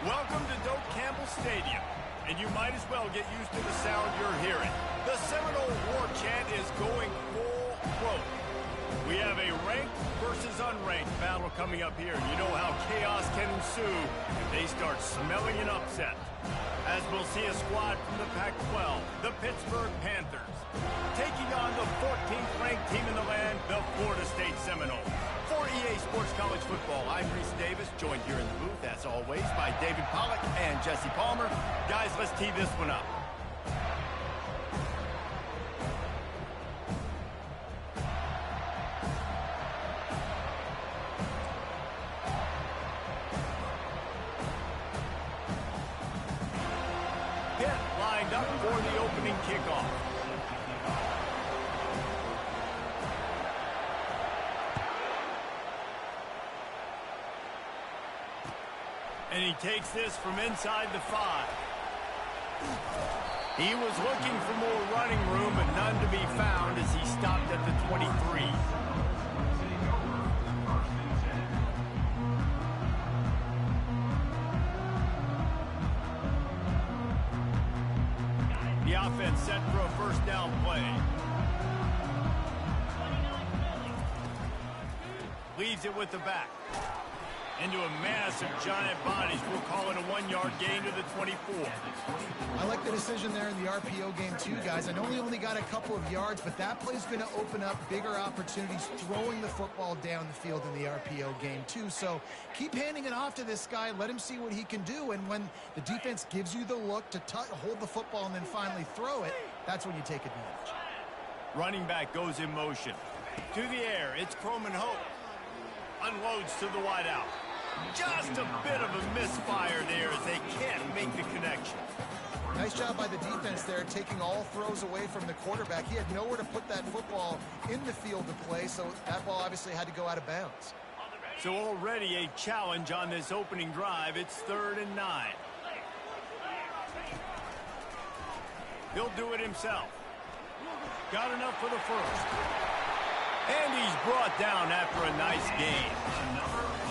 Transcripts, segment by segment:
Welcome to Doak Campbell Stadium, and you might as well get used to the sound you're hearing. The Seminole war chant is going full throat. We have a ranked versus unranked battle coming up here. You know how chaos can ensue if they start smelling an upset. As we'll see a squad from the Pac-12, the Pittsburgh Panthers, taking on the 14th ranked team in the land, the Florida State Seminoles. For EA Sports College Football, I'm Reese Davis, joined here in the booth, as always, by David Pollack and Jesse Palmer. Guys, let's tee this one up. Pitt lined up for the opening kickoff. And he takes this from inside the 5. He was looking for more running room, but none to be found as he stopped at the 23. The offense set for a first down play. Leaves it with the back. Into a mass of giant bodies. We'll call it a 1-yard gain to the 24. I like the decision there in the RPO game too, guys. I know he only got a couple of yards, but that play's going to open up bigger opportunities throwing the football down the field in the RPO game too. So keep handing it off to this guy. Let him see what he can do. And when the defense gives you the look to hold the football and then finally throw it, that's when you take advantage. Running back goes in motion. To the air, it's Croman Hope. Unloads to the wideout. Just a bit of a misfire there as they can't make the connection. Nice job by the defense there, taking all throws away from the quarterback. He had nowhere to put that football in the field to play, so that ball obviously had to go out of bounds. So already a challenge on this opening drive. It's 3rd and 9. He'll do it himself. Got enough for the first. And he's brought down after a nice gain.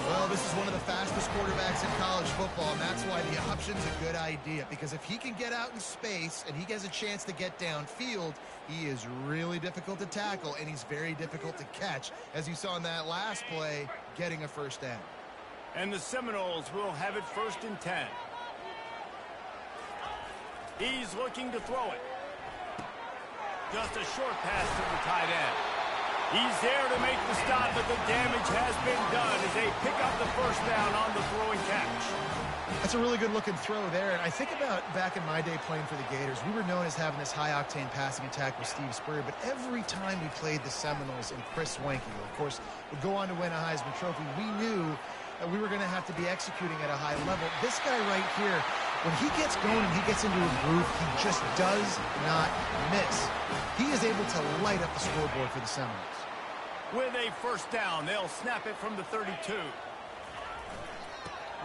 Well, this is one of the fastest quarterbacks in college football, and that's why the option's a good idea. Because if he can get out in space and he has a chance to get downfield, he is really difficult to tackle, and he's very difficult to catch, as you saw in that last play, getting a first down. And the Seminoles will have it 1st and 10. He's looking to throw it. Just a short pass to the tight end. He's there to make the stop, but the damage has been done as they pick up the first down on the throwing catch. That's a really good-looking throw there. And I think about back in my day playing for the Gators, we were known as having this high-octane passing attack with Steve Spurrier, but every time we played the Seminoles and Chris Swanke, who, of course, would go on to win a Heisman Trophy, we knew that we were going to have to be executing at a high level. This guy right here, when he gets going and he gets into a groove, he just does not miss. He is able to light up the scoreboard for the Seminoles. With a first down, they'll snap it from the 32.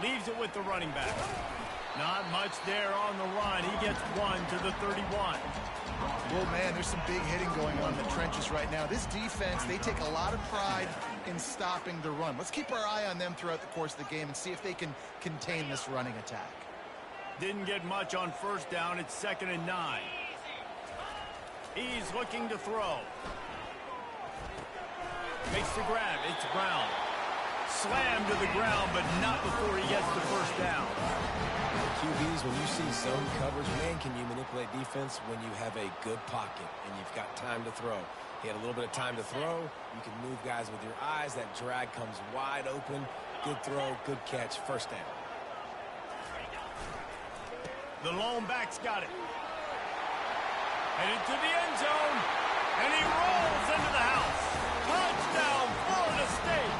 Leaves it with the running back. Not much there on the run. He gets one to the 31. Well, man, there's some big hitting going on in the trenches right now. This defense, they take a lot of pride in stopping the run. Let's keep our eye on them throughout the course of the game and see if they can contain this running attack. Didn't get much on first down. It's 2nd and 9. He's looking to throw. Makes the grab. It's Brown. Slammed to the ground, but not before he gets the first down. QBs, when you see zone coverage, man, can you manipulate defense when you have a good pocket and you've got time to throw. He had a little bit of time to throw. You can move guys with your eyes. That drag comes wide open. Good throw, good catch, first down. The lone back's got it. Headed to the end zone, and he rolls into the house. Touchdown, Florida State.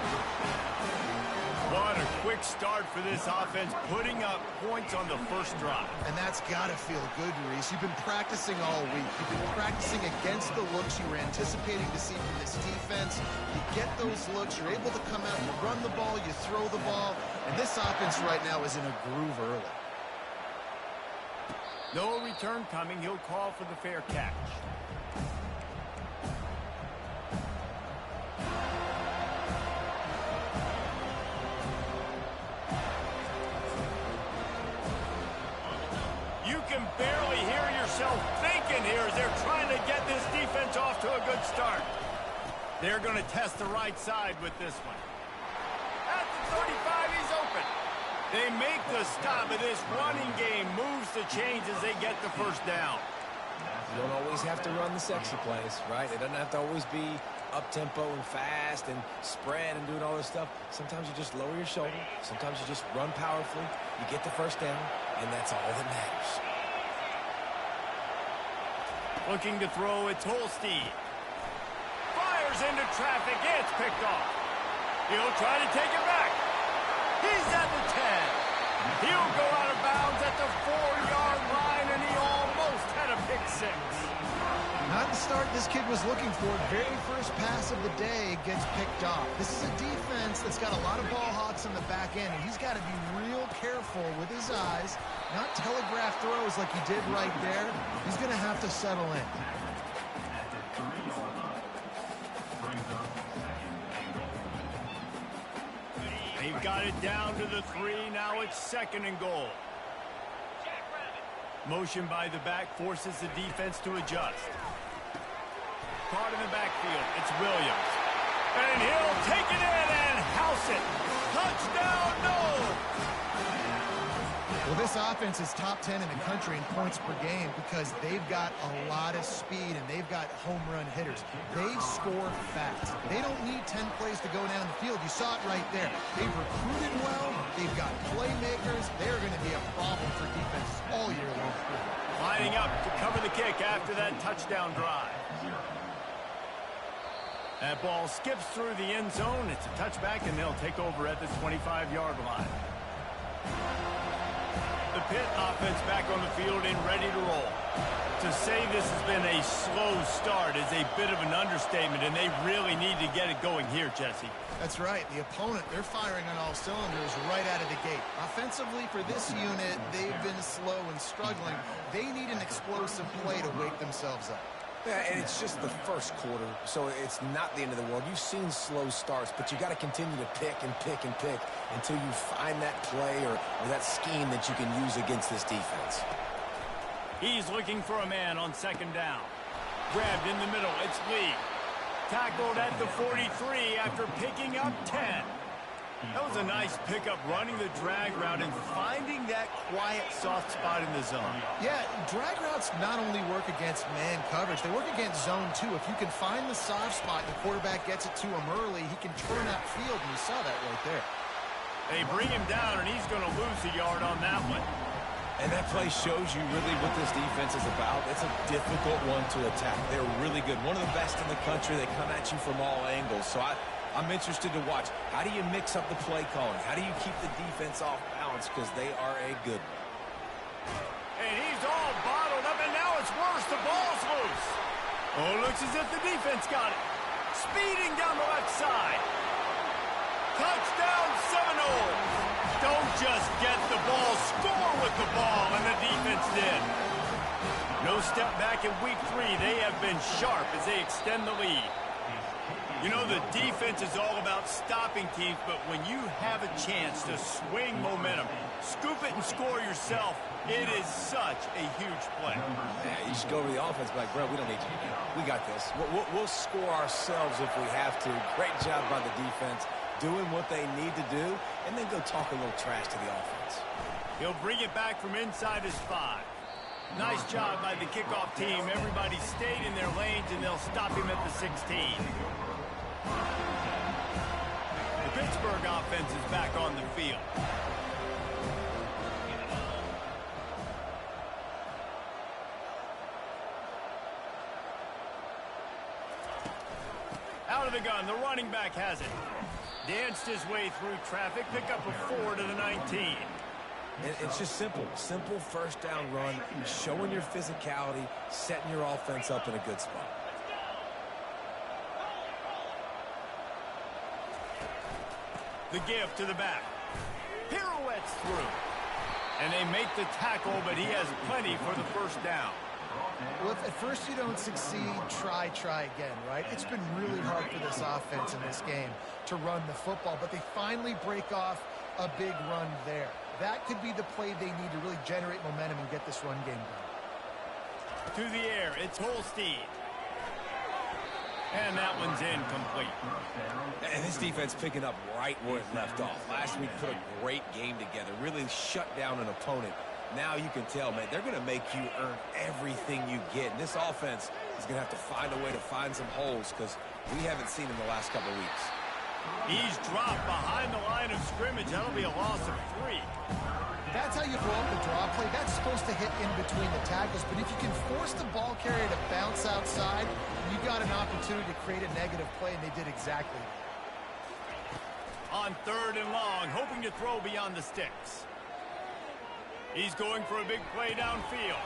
What a quick start for this offense, putting up points on the first drive. And that's got to feel good, Reese. You've been practicing all week. You've been practicing against the looks you were anticipating to see from this defense. You get those looks, you're able to come out, you run the ball, you throw the ball, and this offense right now is in a groove early. No return coming. He'll call for the fair catch. here as they're trying to get this defense off to a good start. They're going to test the right side with this one. At the 35, he's open. They make the stop, and this running game moves the chains as they get the first down. You don't always have to run the sexy plays, right? It doesn't have to always be up-tempo and fast and spread and doing all this stuff. Sometimes you just lower your shoulder. Sometimes you just run powerfully. You get the first down, and that's all that matters. Looking to throw, it's Holstein. Fires into traffic. It's picked off. He'll try to take it back. He's at the 10. He'll go out of bounds at the 4-yard line, and he almost had a pick six. Not the start this kid was looking for. Very first pass of the day gets picked off. This is a defense that's got a lot of ball hawks on the back end, and he's got to be real careful with his eyes, not telegraph throws like he did right there. He's going to have to settle in. They've got it down to the 3. Now it's 2nd and goal. Motion by the back forces the defense to adjust. Caught in the backfield. It's Williams. And he'll take it in and house it. Touchdown, no! Well, this offense is top 10 in the country in points per game because they've got a lot of speed and they've got home run hitters. They score fast. They don't need 10 plays to go down the field. You saw it right there. They've recruited well. They've got playmakers. They're going to be a problem for defenses all year long. Lining up to cover the kick after that touchdown drive. That ball skips through the end zone. It's a touchback, and they'll take over at the 25-yard line. The Pitt offense back on the field and ready to roll. To say this has been a slow start is a bit of an understatement, and they really need to get it going here, Jesse. That's right. The opponent, they're firing on all cylinders right out of the gate. Offensively, for this unit, they've been slow and struggling. They need an explosive play to wake themselves up. Yeah, and it's just the first quarter, so it's not the end of the world. You've seen slow starts, but you got to continue to pick and pick and pick until you find that play or that scheme that you can use against this defense. He's looking for a man on 2nd down. Grabbed in the middle. It's Lee. Tackled at the 43 after picking up 10. That was a nice pickup, running the drag route and finding that quiet, soft spot in the zone. Yeah, drag routes not only work against man coverage, they work against zone too. If you can find the soft spot and the quarterback gets it to him early, he can turn that field, and you saw that right there. They bring him down, and he's going to lose a yard on that one. And that play shows you really what this defense is about. It's a difficult one to attack. They're really good. One of the best in the country. They come at you from all angles. So I'm interested to watch. How do you mix up the play calling? How do you keep the defense off balance? Because they are a good one. And he's all bottled up, and now it's worse. The ball's loose. Oh, looks as if the defense got it. Speeding down the left side. Touchdown Seminoles. Don't just get the ball, score with the ball, and the defense did. No step back in week 3. They have been sharp as they extend the lead. You know, the defense is all about stopping teams, but when you have a chance to swing momentum, scoop it and score yourself, it is such a huge play. Yeah, you should go over the offense, but like, bro, we don't need you to do that. We got this. We'll score ourselves if we have to. Great job by the defense, doing what they need to do, and then go talk a little trash to the offense. He'll bring it back from inside his 5. Nice job by the kickoff team. Everybody stayed in their lanes, and they'll stop him at the 16. The Pittsburgh offense is back on the field. Out of the gun, the running back has it. Danced his way through traffic, pick up a 4 to the 19. It's just simple. Simple first down run, showing your physicality, setting your offense up in a good spot. The give to the back. Pirouettes through. And they make the tackle, but he has plenty for the first down. Well, if at first you don't succeed, try again, right? It's been really hard for this offense in this game to run the football, but they finally break off a big run there. That could be the play they need to really generate momentum and get this run game done. To the air, it's Holstein. And that one's incomplete. And this defense picking up right where it left off. Last week put a great game together, really shut down an opponent. Now you can tell, man, they're going to make you earn everything you get. And this offense is going to have to find a way to find some holes because we haven't seen him the last couple of weeks. He's dropped behind the line of scrimmage. That'll be a loss of 3. That's how you throw up the draw play. That's supposed to hit in between the tackles. But if you can force the ball carrier to bounce outside, you got an opportunity to create a negative play, and they did exactly that. On 3rd and long, hoping to throw beyond the sticks. He's going for a big play downfield.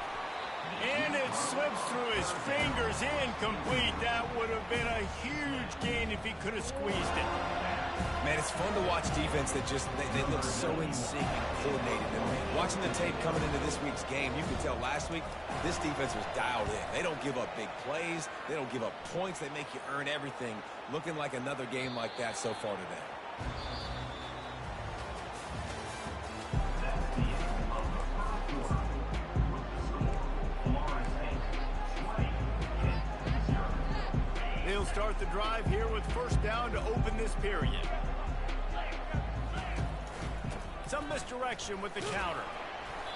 And it slips through his fingers, incomplete. That would have been a huge gain if he could have squeezed it. Man, it's fun to watch defense that just, they look so in sync and coordinated. And watching the tape coming into this week's game, you could tell last week, this defense was dialed in. They don't give up big plays. They don't give up points. They make you earn everything. Looking like another game like that so far today. They'll start the drive here with 1st down to open this period. Some misdirection with the counter.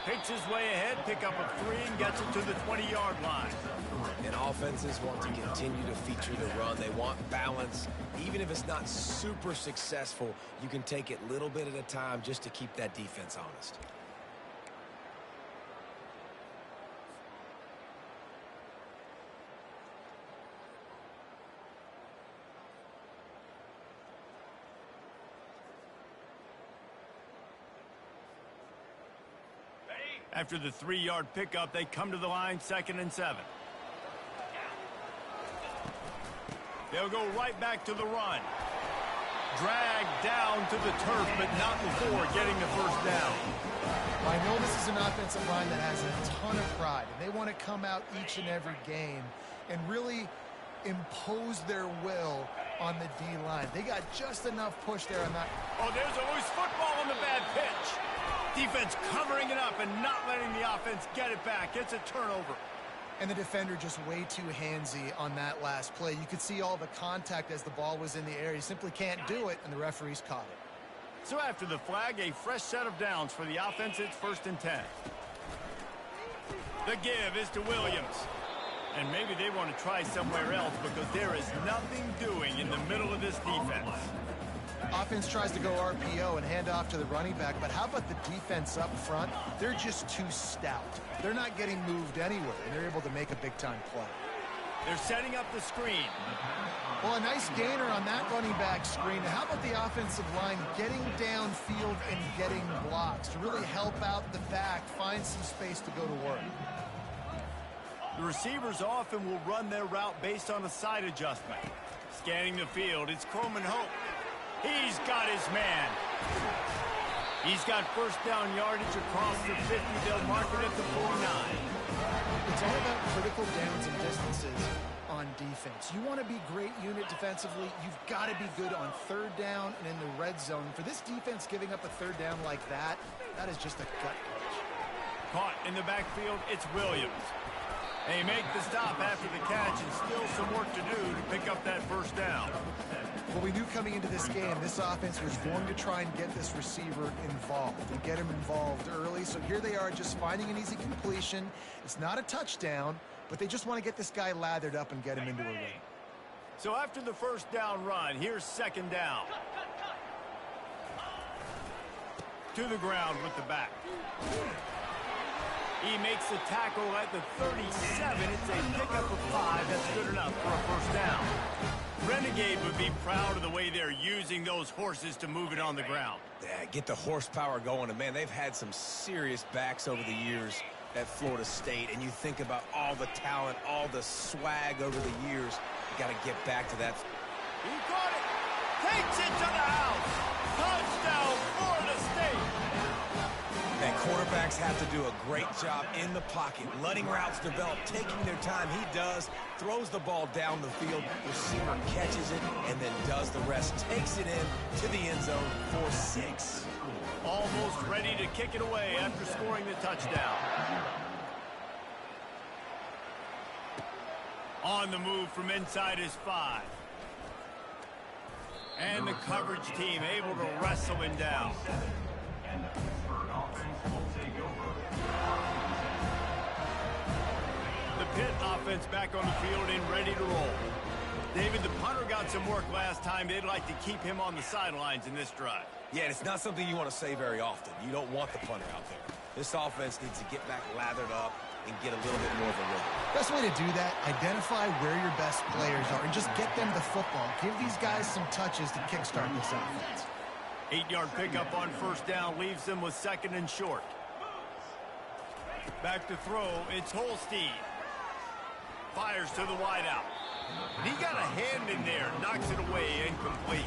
Picks his way ahead, pick up of 3, and gets it to the 20-yard line. And offenses want to continue to feature the run. They want balance. Even if it's not super successful, you can take it little bit at a time just to keep that defense honest. After the 3-yard pickup, they come to the line, 2nd and 7. They'll go right back to the run. Dragged down to the turf, but not before getting the 1st down. I know this is an offensive line that has a ton of pride, and they want to come out each and every game and really impose their will on the D-line. They got just enough push there on that. Oh, there's a loose football on the bad pitch. Defense covering it up and not letting the offense get it back. It's a turnover. And the defender just way too handsy on that last play. You could see all the contact as the ball was in the air. He simply can't do it, and the referees caught it. So after the flag, a fresh set of downs for the offense. It's 1st and 10. The give is to Williams. And maybe they want to try somewhere else because there is nothing doing in the middle of this defense. Offense tries to go RPO and hand off to the running back, but how about the defense up front? They're just too stout. They're not getting moved anywhere, and they're able to make a big-time play. They're setting up the screen. Well, a nice gainer on that running back screen. How about the offensive line getting downfield and getting blocks to really help out the back, find some space to go to work? The receivers often will run their route based on a side adjustment. Scanning the field, it's Coleman Hope. He's got his man. He's got 1st down yardage across the 50. They'll mark it at the 49. It's all about critical downs and distances on defense. You want to be great unit defensively, you've got to be good on 3rd down and in the red zone. For this defense giving up a 3rd down like that, that is just a gut punch. Caught in the backfield, it's Williams. They make the stop after the catch and still some work to do to pick up that 1st down. Well, we knew coming into this game, this offense was going to try and get this receiver involved and get him involved early. So here they are just finding an easy completion. It's not a touchdown, but they just want to get this guy lathered up and get him into a rhythm. So after the 1st down run, here's 2nd down. To the ground with the back. He makes the tackle at the 37. It's a pickup of 5. That's good enough for a 1st down. Renegade would be proud of the way they're using those horses to move it on the ground. Yeah, get the horsepower going. And, man, they've had some serious backs over the years at Florida State. And you think about all the talent, all the swag over the years. You got to get back to that. He caught it. Takes it to the house. Touchdown, Florida State. And quarterbacks have to do a great job in the pocket, letting routes develop, taking their time. He does, throws the ball down the field, receiver catches it, and then does the rest, takes it in to the end zone for 6. Almost ready to kick it away after scoring the touchdown. On the move from inside his 5. And the coverage team able to wrestle him down. The Pitt offense back on the field and ready to roll. David, the punter got some work last time. They'd like to keep him on the sidelines in this drive. Yeah, and it's not something you want to say very often. You don't want the punter out there. This offense needs to get back lathered up and get a little bit more of a rhythm. Best way to do that, identify where your best players are and just get them the football. Give these guys some touches to kickstart this offense. 8-yard pickup on first down leaves them with 2nd and short. Back to throw, it's Holstein. Fires to the wideout. He got a hand in there, knocks it away, incomplete.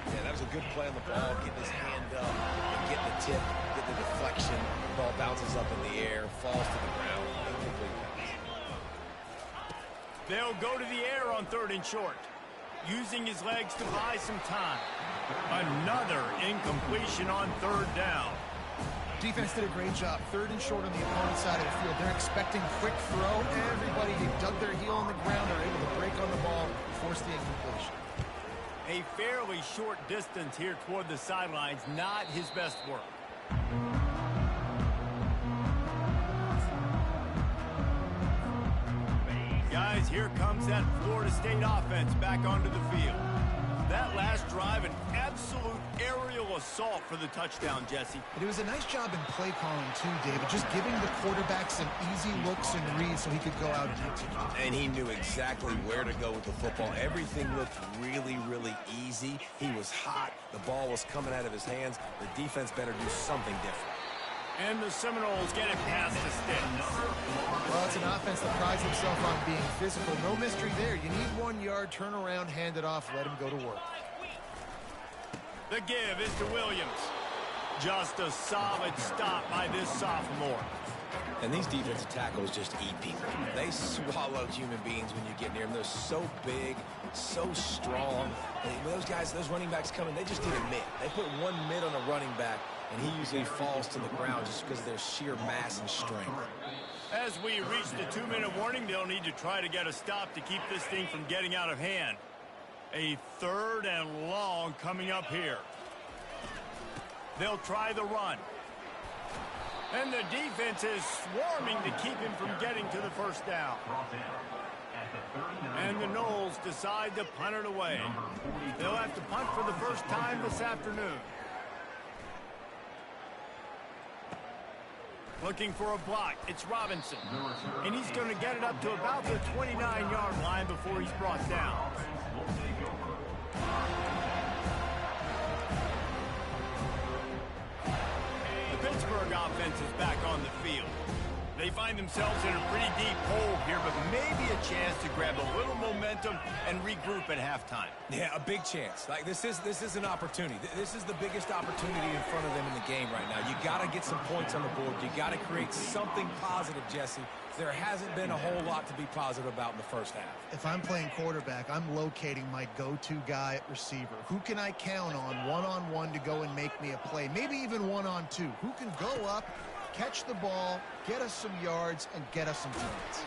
Yeah, that was a good play on the ball, getting his hand up and getting the tip, getting the deflection. The ball bounces up in the air, falls to the ground, incomplete pass. They'll go to the air on 3rd and short, using his legs to buy some time. Another incompletion on 3rd down. Defense did a great job. 3rd and short on the opponent's side of the field. They're expecting quick throw. Everybody dug their heel on the ground. They're able to break on the ball and force the incompletion. A fairly short distance here toward the sidelines. Not his best work. Guys, here comes that Florida State offense back onto the field. That last drive, an absolute aerial assault for the touchdown, Jesse. But it was a nice job in play calling too, David. Just giving the quarterback some easy looks and reads so he could go out and execute. And he knew exactly where to go with the football. Everything looked really, really easy. He was hot. The ball was coming out of his hands. The defense better do something different. And the Seminoles get it past the sticks. Well, it's an offense that prides himself on being physical. No mystery there. You need 1 yard, turn around, hand it off, let him go to work. The give is to Williams. Just a solid stop by this sophomore. And these defensive tackles just eat people. They swallow human beings when you get near them. They're so big, so strong. When those guys, those running backs come in, they just need a mid. They put 1 mid on a running back, and he usually falls to the ground just because of their sheer mass and strength. As we reach the 2-minute warning, they'll need to try to get a stop to keep this thing from getting out of hand. A 3rd and long coming up here. They'll try the run. And the defense is swarming to keep him from getting to the first down. And the Noles decide to punt it away. They'll have to punt for the first time this afternoon. Looking for a block. It's Robinson. And he's going to get it up to about the 29-yard line before he's brought down. The Pittsburgh offense is back on the field. They find themselves in a pretty deep hole here, but maybe a chance to grab a little momentum and regroup at halftime. Yeah, a big chance. Like this is an opportunity. This is the biggest opportunity in front of them in the game right now. You got to get some points on the board. You got to create something positive, Jesse. There hasn't been a whole lot to be positive about in the first half. If I'm playing quarterback, I'm locating my go-to guy at receiver. Who can I count on one-on-one to go and make me a play? Maybe even one-on-two. Who can go up, catch the ball, get us some yards, and get us some points?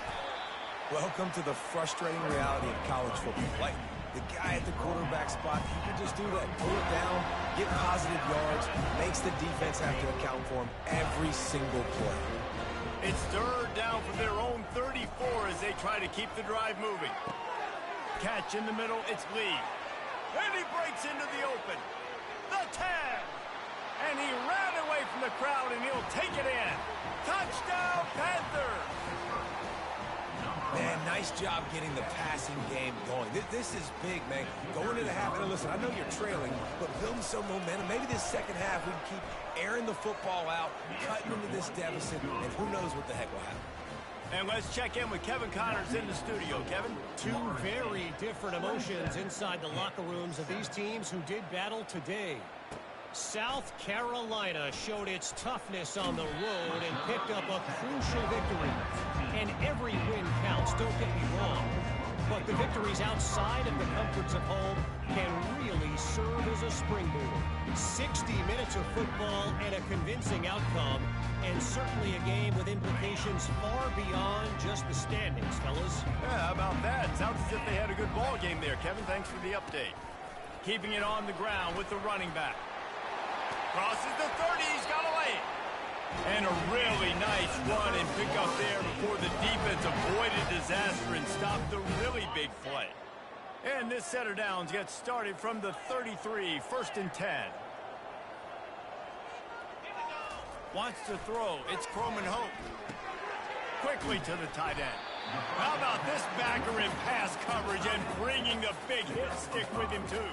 Welcome to the frustrating reality of college football. Like, the guy at the quarterback spot, he can just do that. Pull it down, get positive yards, makes the defense have to account for him every single play. It's 3rd down from their own 34 as they try to keep the drive moving. Catch in the middle, it's Lee. And he breaks into the open. The tag! And he ran away from the crowd, and he'll take it in. Touchdown, Panthers! Man, nice job getting the passing game going. This is big, man. Going into the half, and listen, I know you're trailing, but building some momentum. Maybe this second half we can keep airing the football out, cutting into this deficit, and who knows what the heck will happen. And let's check in with Kevin Connors in the studio. Kevin? Two very different emotions inside the locker rooms of these teams who did battle today. South Carolina showed its toughness on the road and picked up a crucial victory. And every win counts, don't get me wrong. but the victories outside of the comforts of home can really serve as a springboard. 60 minutes of football and a convincing outcome, and certainly a game with implications far beyond just the standings, fellas. Yeah, how about that? Sounds as if they had a good ball game there, Kevin. Thanks for the update. Keeping it on the ground with the running back. Crosses the 30. He's got a lane. And a really nice run and pick up there before the defense avoided disaster and stopped the really big play. And this set of downs gets started from the 33, 1st and 10. Wants to throw. It's Croman Hope. Quickly to the tight end. How about this backer in pass coverage and bringing the big hit stick with him, too.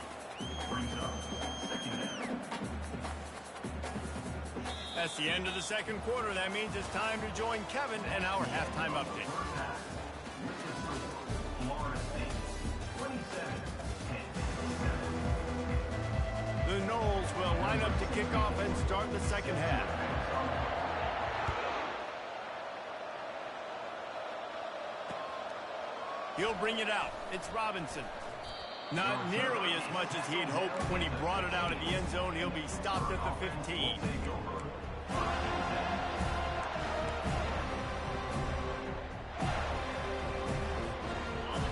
That's the end of the second quarter. That means it's time to join Kevin and our halftime update. The Noles will line up to kick off and start the second half. He'll bring it out. It's Robinson. Not nearly as much as he'd hoped when he brought it out of the end zone. He'll be stopped at the 15.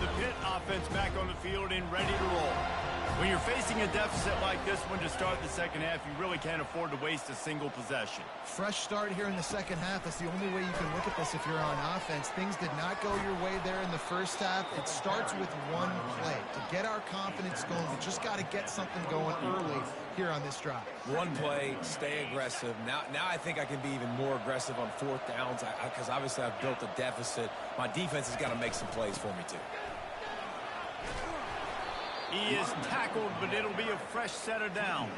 The Pitt offense back on the field and ready to roll. When you're facing a deficit like this one to start the second half, you really can't afford to waste a single possession. Fresh start here in the second half. That's the only way you can look at this if you're on offense. Things did not go your way there in the first half. It starts with one play. To get our confidence going, we just got to get something going early here on this drive. One play, stay aggressive. Now I think I can be even more aggressive on 4th downs because obviously I've built a deficit. My defense has got to make some plays for me too. He is tackled, but it'll be a fresh set of downs.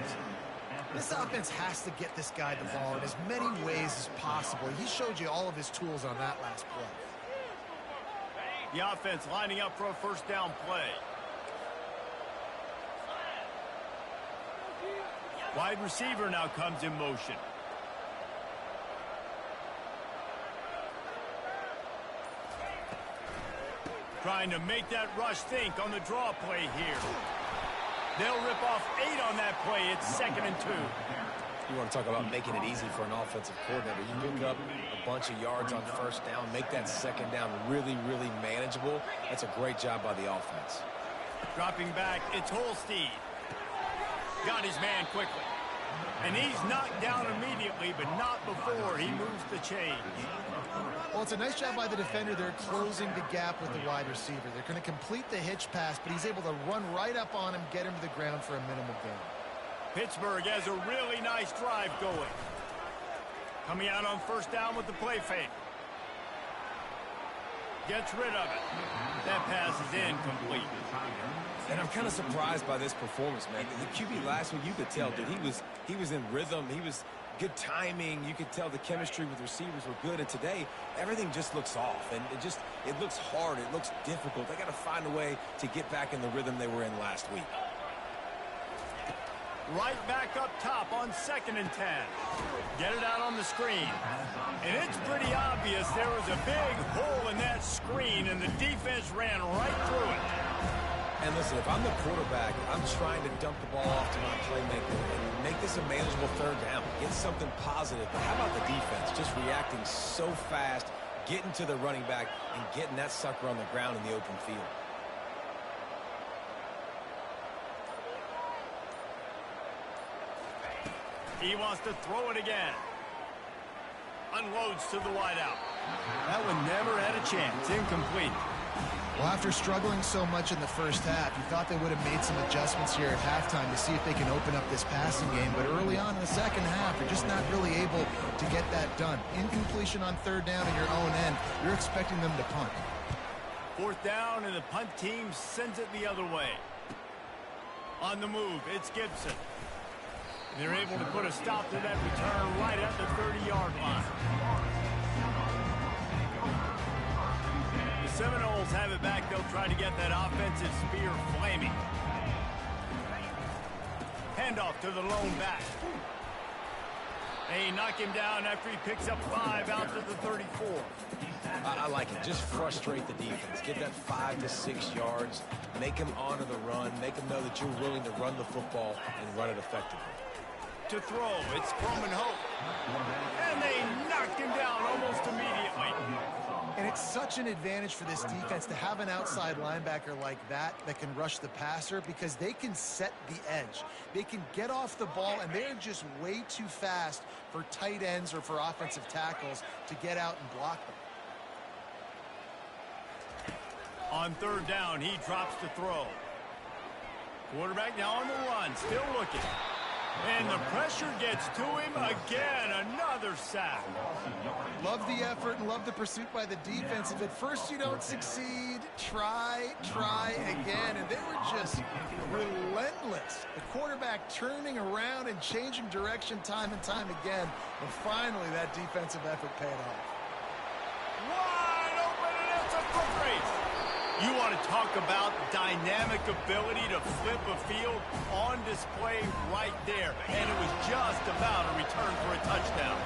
This offense has to get this guy the ball in as many ways as possible. He showed you all of his tools on that last play. The offense lining up for a first down play. Wide receiver now comes in motion. Trying to make that rush think on the draw play here. They'll rip off 8 on that play. It's 2nd and 2. You want to talk about making it easy for an offensive coordinator. You pick up a bunch of yards on first down, make that second down really, really manageable. That's a great job by the offense. Dropping back, it's Holstein. Got his man quickly. And he's knocked down immediately, but not before he moves the chains. Well, it's a nice job by the defender. They're closing the gap with the wide receiver. They're going to complete the hitch pass, but he's able to run right up on him, get him to the ground for a minimal gain. Pittsburgh has a really nice drive going. Coming out on first down with the play fake. Gets rid of it. That pass is incomplete. And I'm kind of surprised by this performance, man. The QB last week, you could tell, dude, he was in rhythm. He was good timing. You could tell the chemistry with receivers were good. And today, everything just looks off. And it looks hard. It looks difficult. They got to find a way to get back in the rhythm they were in last week. Right back up top on 2nd and 10. Get it out on the screen. And it's pretty obvious there was a big hole in that screen, and the defense ran right through it. And listen, if I'm the quarterback, I'm trying to dump the ball off to my playmaker and make this a manageable third down. Get something positive. But how about the defense? Just reacting so fast, getting to the running back, and getting that sucker on the ground in the open field. He wants to throw it again. Unloads to the wideout. That one never had a chance. Incomplete. Well, after struggling so much in the first half, you thought they would have made some adjustments here at halftime to see if they can open up this passing game. But early on in the second half, they're just not really able to get that done. Incompletion on third down in your own end, you're expecting them to punt. 4th down, and the punt team sends it the other way. On the move, it's Gibson. They're able to put a stop to that return right at the 30-yard line. The Seminoles have it back. They'll try to get that offensive spear flaming. Handoff to the lone back. They knock him down after he picks up 5 out to the 34. I like it. Just frustrate the defense. Get that 5 to 6 yards. Make them honor the run. Make them know that you're willing to run the football and run it effectively. To throw, it's Croman Hope. And they knocked him down almost immediately. And it's such an advantage for this defense to have an outside linebacker like that can rush the passer, because they can set the edge. They can get off the ball, and they're just way too fast for tight ends or for offensive tackles to get out and block them. On 3rd down, he drops to throw. Quarterback now on the run, still looking. And the pressure gets to him again. Another sack. Love the effort and love the pursuit by the defense. If at first you don't succeed, try again. And they were just relentless. The quarterback turning around and changing direction time and time again. And finally, that defensive effort paid off. Wide open, and it's a foot race. You want to talk about dynamic ability to flip a field, on display right there. And it was just about a return for a touchdown.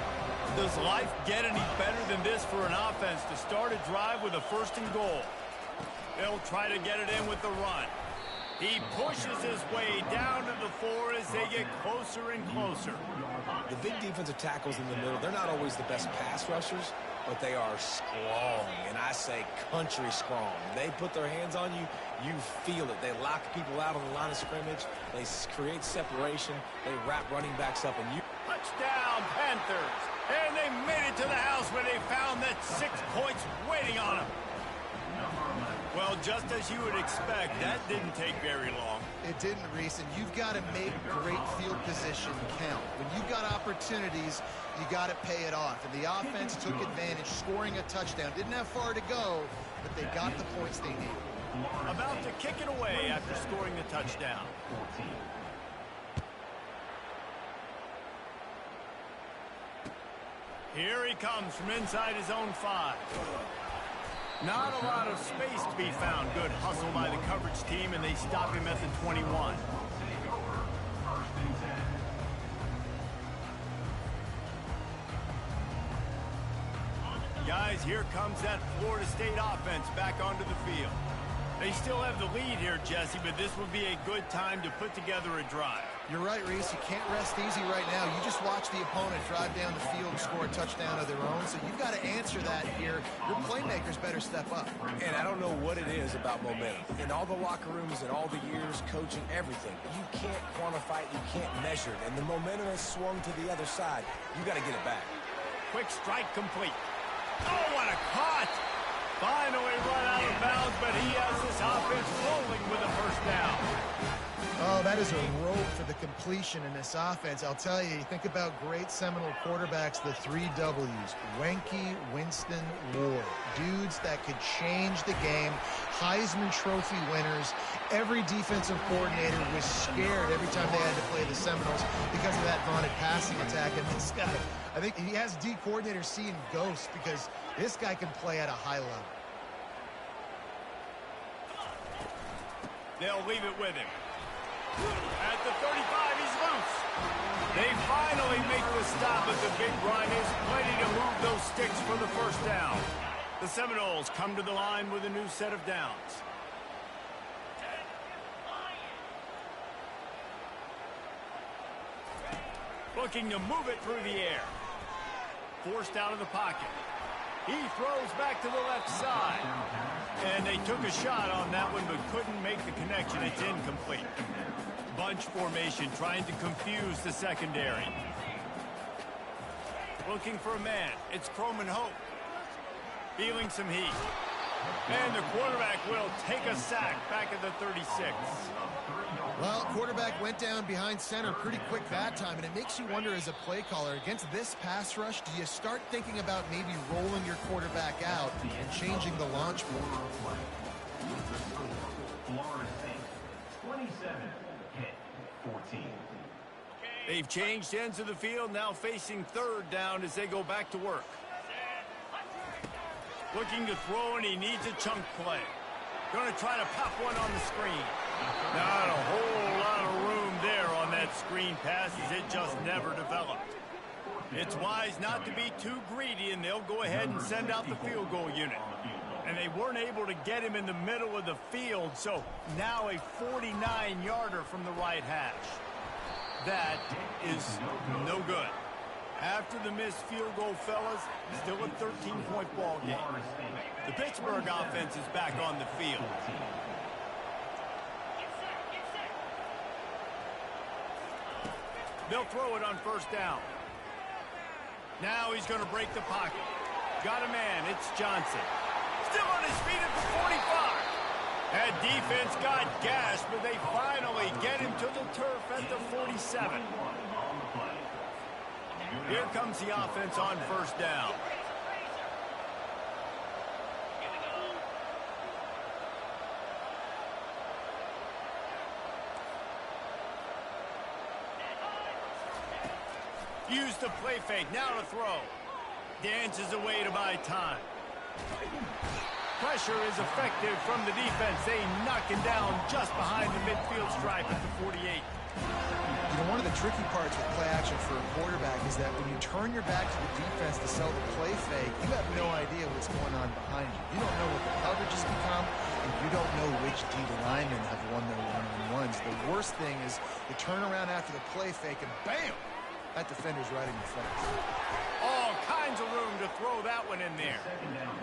Does life get any better than this for an offense to start a drive with a 1st and goal? They'll try to get it in with the run. He pushes his way down to the 4 as they get closer and closer. The big defensive tackles in the middle, they're not always the best pass rushers, but they are strong, and I say country strong. They put their hands on you, you feel it. They lock people out on the line of scrimmage. They create separation. They wrap running backs up, and you... Touchdown, Panthers! And they made it to the house where they found that 6 points waiting on them. Well, just as you would expect, that didn't take very long. It didn't, Reese, and you've got to make great field position count. When you've got opportunities, you got to pay it off. And the offense took advantage, scoring a touchdown. Didn't have far to go, but they got the points they needed. About to kick it away after scoring the touchdown. Here he comes from inside his own 5. Not a lot of space to be found. Good hustle by the coverage team, and they stop him at the 21. Guys, here comes that Florida State offense back onto the field. They still have the lead here, Jesse, but this would be a good time to put together a drive. You're right, Reese. You can't rest easy right now. You just watch the opponent drive down the field and score a touchdown of their own, so you've got to answer that here. Your playmakers better step up. And I don't know what it is about momentum. In all the locker rooms and all the years coaching, everything, you can't quantify it, you can't measure it. And the momentum has swung to the other side. You got to get it back. Quick strike complete. Oh, what a cut! Finally run out of bounds, but he has this offense rolling with a 1st down. Oh, that is a rope for the completion in this offense. I'll tell you, you think about great Seminole quarterbacks, the 3 W's. Wenke, Winston, Ward. Dudes that could change the game. Heisman Trophy winners. Every defensive coordinator was scared every time they had to play the Seminoles because of that vaunted passing attack. And this guy, I think he has D coordinators seeing ghosts because this guy can play at a high level. They'll leave it with him. At the 35, he's loose. They finally make the stop, but the big run is plenty to move those sticks for the 1st down. The Seminoles come to the line with a new set of downs. Looking to move it through the air. Forced out of the pocket. He throws back to the left side. And they took a shot on that one, but couldn't make the connection. It's incomplete. Bunch formation, trying to confuse the secondary. Looking for a man. It's Croman Hope. Feeling some heat. And the quarterback will take a sack back at the 36. Well, quarterback went down behind center pretty quick that time, and it makes you wonder as a play caller, against this pass rush, do you start thinking about maybe rolling your quarterback out and changing the launch point? They've changed ends of the field, now facing 3rd down as they go back to work. Looking to throw, and he needs a chunk play. Going to try to pop one on the screen. Not a whole lot of room there on that screen pass as it just never developed. It's wise not to be too greedy, and they'll go ahead and send out the field goal unit. And they weren't able to get him in the middle of the field, so now a 49-yarder from the right hash. That is no good. After the missed field goal, fellas, still a 13-point ball game. The Pittsburgh offense is back on the field. They'll throw it on first down. Now he's going to break the pocket. Got a man. It's Johnson. Still on his feet at the 45. That defense got gashed, but they finally get him to the turf at the 47. Here comes the offense on first down. Use the play fake. Now to throw. Dances away to buy time. Pressure is effective from the defense. They knock him down just behind the midfield stripe at the 48. You know, one of the tricky parts with play action for a quarterback is that when you turn your back to the defense to sell the play fake, you have no idea what's going on behind you. You don't know what the coverage has become, and you don't know which D linemen have won their one-on-ones. The worst thing is you turn around after the play fake, and bam! That defender's right in your face. All kinds of room to throw that one in there.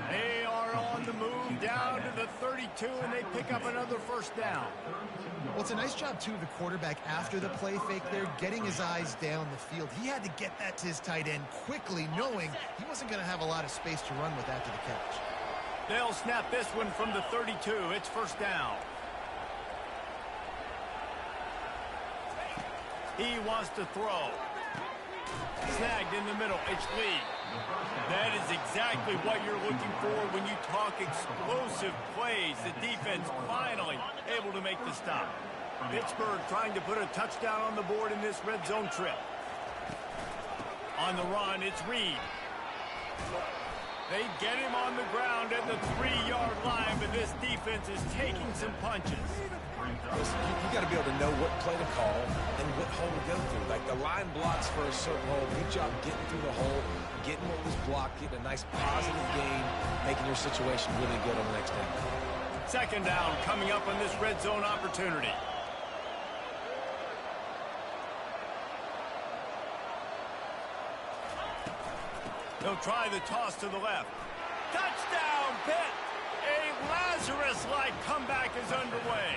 They are on the move down to the 32, and they pick up another first down. Well, it's a nice job, too, of the quarterback after the play fake there, getting his eyes down the field. He had to get that to his tight end quickly, knowing he wasn't going to have a lot of space to run with after the catch. They'll snap this one from the 32. It's first down. He wants to throw. Snagged in the middle. It's Lee. That is exactly what you're looking for when you talk explosive plays. The defense finally able to make the stop. Pittsburgh trying to put a touchdown on the board in this red zone trip. On the run, it's Reed. They get him on the ground at the 3-yard line, but this defense is taking some punches. Listen, you got to be able to know what play to call and what hole to go through. Like the line blocks for a certain hole. Good job getting through the hole, getting what was blocked, getting a nice positive gain, making your situation really good on the next down. Second down coming up on this red zone opportunity. They'll try the toss to the left. Touchdown, Pitt! A Lazarus-like comeback is underway.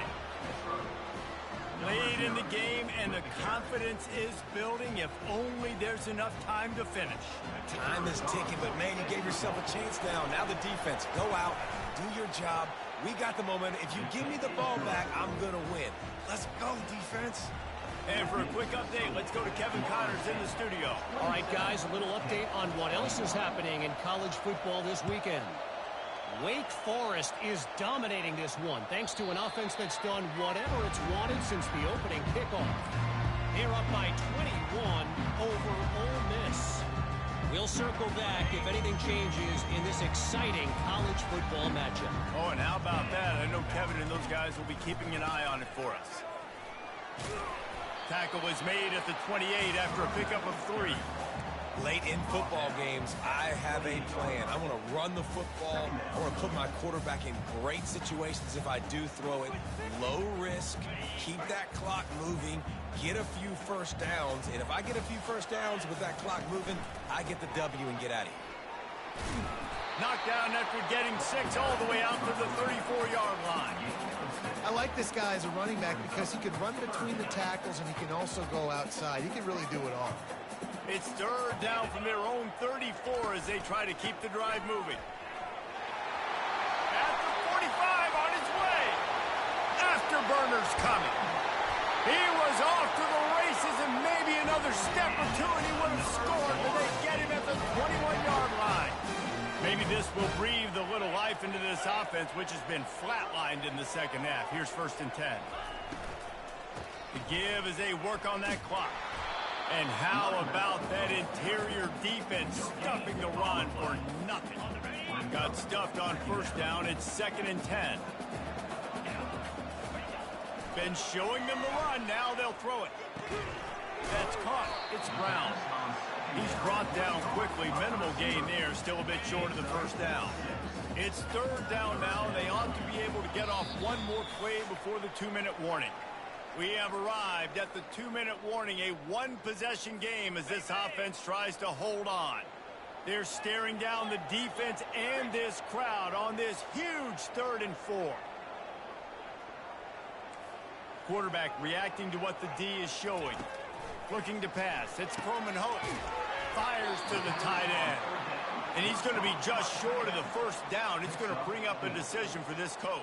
Late in the game, and the confidence is building. If only there's enough time to finish. Time is ticking, but man, you gave yourself a chance now. Now the defense, go out, do your job. We got the momentum. If you give me the ball back, I'm going to win. Let's go, defense. And for a quick update, let's go to Kevin Connors in the studio. All right, guys, a little update on what else is happening in college football this weekend. Wake Forest is dominating this one, thanks to an offense that's done whatever it's wanted since the opening kickoff. They're up by 21 over Ole Miss. We'll circle back if anything changes in this exciting college football matchup. Oh, and how about that? I know Kevin and those guys will be keeping an eye on it for us. Tackle was made at the 28 after a pickup of 3. Late in football games, I have a plan. I want to run the football. I want to put my quarterback in great situations if I do throw it. Low risk, keep that clock moving, get a few first downs. And if I get a few first downs with that clock moving, I get the W and get out of here. Knocked down after getting 6 all the way out to the 34-yard line. I like this guy as a running back because he can run between the tackles and he can also go outside. He can really do it all. It's third down from their own 34 as they try to keep the drive moving. At the 45 on his way. Afterburner's coming. He was off to the races and maybe another step or two and he would have scored, but they get him at the 21-yard line. Maybe this will breathe a little life into this offense, which has been flatlined in the second half. Here's first and 10. The give as they work on that clock. And how about that interior defense stuffing the run for nothing? Got stuffed on first down. It's second and 10. Been showing them the run. Now they'll throw it. That's caught. It's Brown. He's brought down quickly. Minimal gain there, still a bit short of the first down. It's third down now, and they ought to be able to get off one more play before the 2-minute warning. We have arrived at the 2-minute warning, a one-possession game as this offense tries to hold on. They're staring down the defense and this crowd on this huge 3rd and 4. Quarterback reacting to what the D is showing. Looking to pass. It's Coleman Hope. Fires to the tight end. And he's going to be just short of the first down. It's going to bring up a decision for this coach.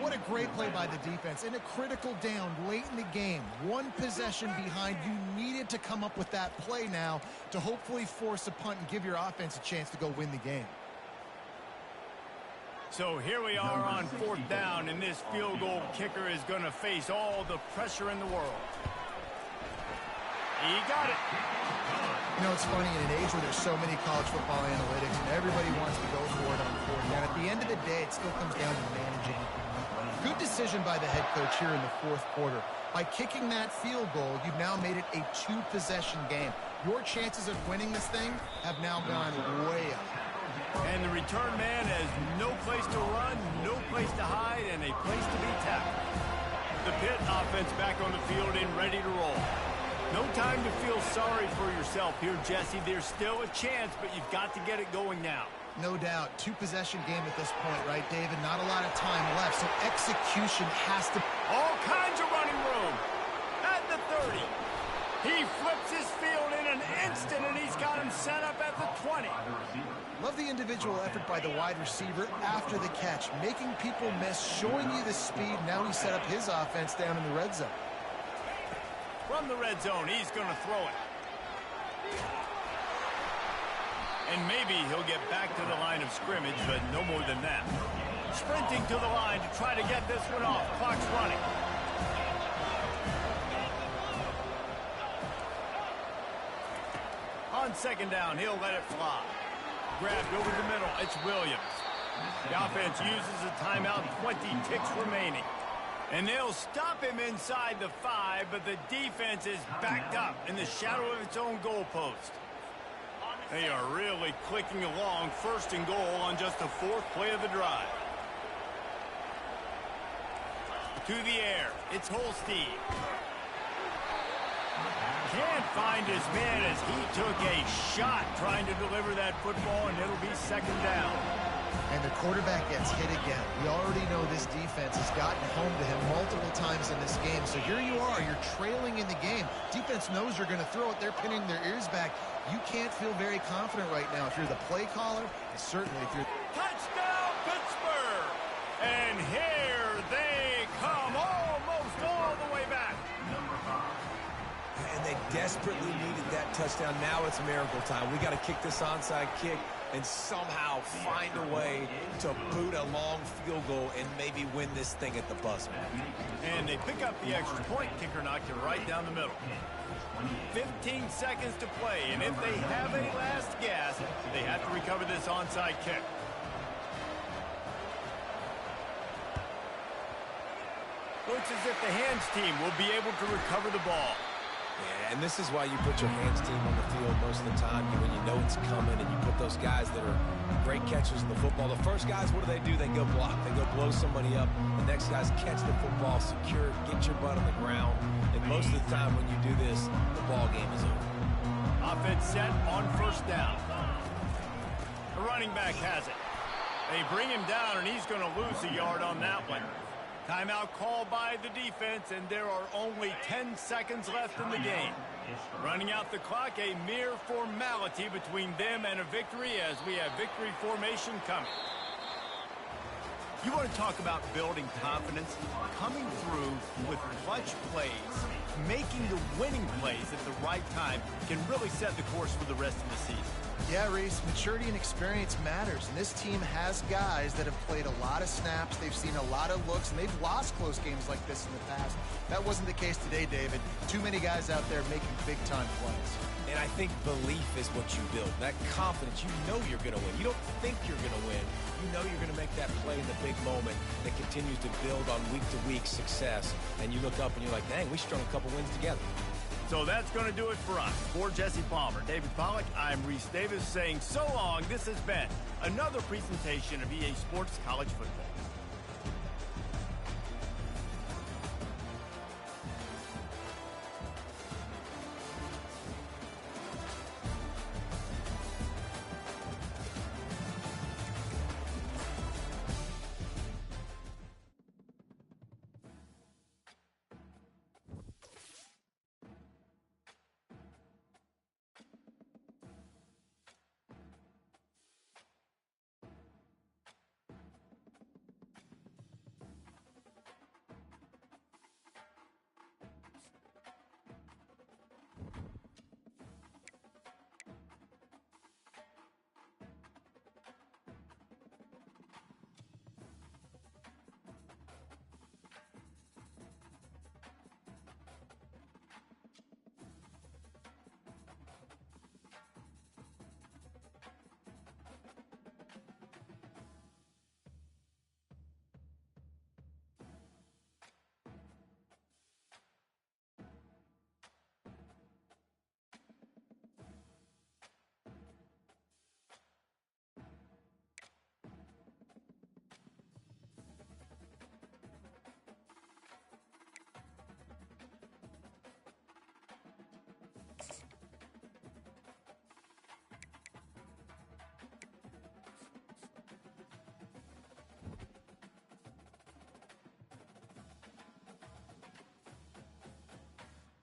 What a great play by the defense. In a critical down late in the game. One possession behind. You needed to come up with that play now to hopefully force a punt and give your offense a chance to go win the game. So here we are on 4th down, and this field goal kicker is going to face all the pressure in the world. He got it. You know, it's funny, in an age where there's so many college football analytics and everybody wants to go for it on 4th down, at the end of the day, it still comes down to managing. Good decision by the head coach here in the 4th quarter. By kicking that field goal, you've now made it a 2-possession game. Your chances of winning this thing have now gone way up. And the return man has no place to run, no place to hide, and a place to be tackled. The Pitt offense back on the field and ready to roll. No time to feel sorry for yourself here, Jesse. There's still a chance, but you've got to get it going now. No doubt. 2-possession game at this point, right, David? Not a lot of time left, so execution has to... All kinds of running room. At the 30. He flips his field in an instant, and he's got him set up at the 20. Love the individual effort by the wide receiver after the catch, making people miss, showing you the speed. Now he set up his offense down in the red zone. From the red zone, he's going to throw it. And maybe he'll get back to the line of scrimmage, but no more than that. Sprinting to the line to try to get this one off. Clock's running. On 2nd down, he'll let it fly. Grabbed over the middle. It's Williams. The offense uses a timeout. 20 ticks remaining. And they'll stop him inside the 5, but the defense is backed up in the shadow of its own goalpost. They are really clicking along. 1st and goal on just the 4th play of the drive. To the air. It's Holstein. Can't find his man as he took a shot trying to deliver that football, and it'll be 2nd down. And the quarterback gets hit again. We already know this defense has gotten home to him multiple times in this game. So here you are, you're trailing in the game. Defense knows you're going to throw it. They're pinning their ears back. You can't feel very confident right now if you're the play caller, and certainly if you're... Touchdown, Pittsburgh! And here they come, almost all the way back. And they desperately needed that touchdown. Now it's miracle time. We got to kick this onside kick and somehow find a way to boot a long field goal and maybe win this thing at the buzzer. And they pick up the extra point. Kicker knocked it right down the middle. 15 seconds to play, and if they have a last gasp, they have to recover this onside kick. Looks as if the hands team will be able to recover the ball. Yeah, and this is why you put your hands team on the field most of the time when you know it's coming, and you put those guys that are great catchers of the football. The first guys, what do? They go block. They go blow somebody up. The next guys catch the football, secure it, get your butt on the ground. And most of the time when you do this, the ball game is over. Offense set on 1st down. The running back has it. They bring him down, and he's going to lose a yard on that one. Timeout called by the defense, and there are only 10 seconds left in the game. Running out the clock, a mere formality between them and a victory as we have victory formation coming. You want to talk about building confidence? Coming through with clutch plays, making the winning plays at the right time can really set the course for the rest of the season. Yeah, Reese, maturity and experience matters, and this team has guys that have played a lot of snaps, they've seen a lot of looks, and they've lost close games like this in the past. That wasn't the case today, David. Too many guys out there making big-time plays. And I think belief is what you build. That confidence, you know you're going to win. You don't think you're going to win. You know you're going to make that play in the big moment that continues to build on week-to-week success. And you look up and you're like, dang, we strung a couple wins together. So that's going to do it for us. For Jesse Palmer, David Pollack, I'm Reese Davis saying so long. This has been another presentation of EA Sports College Football.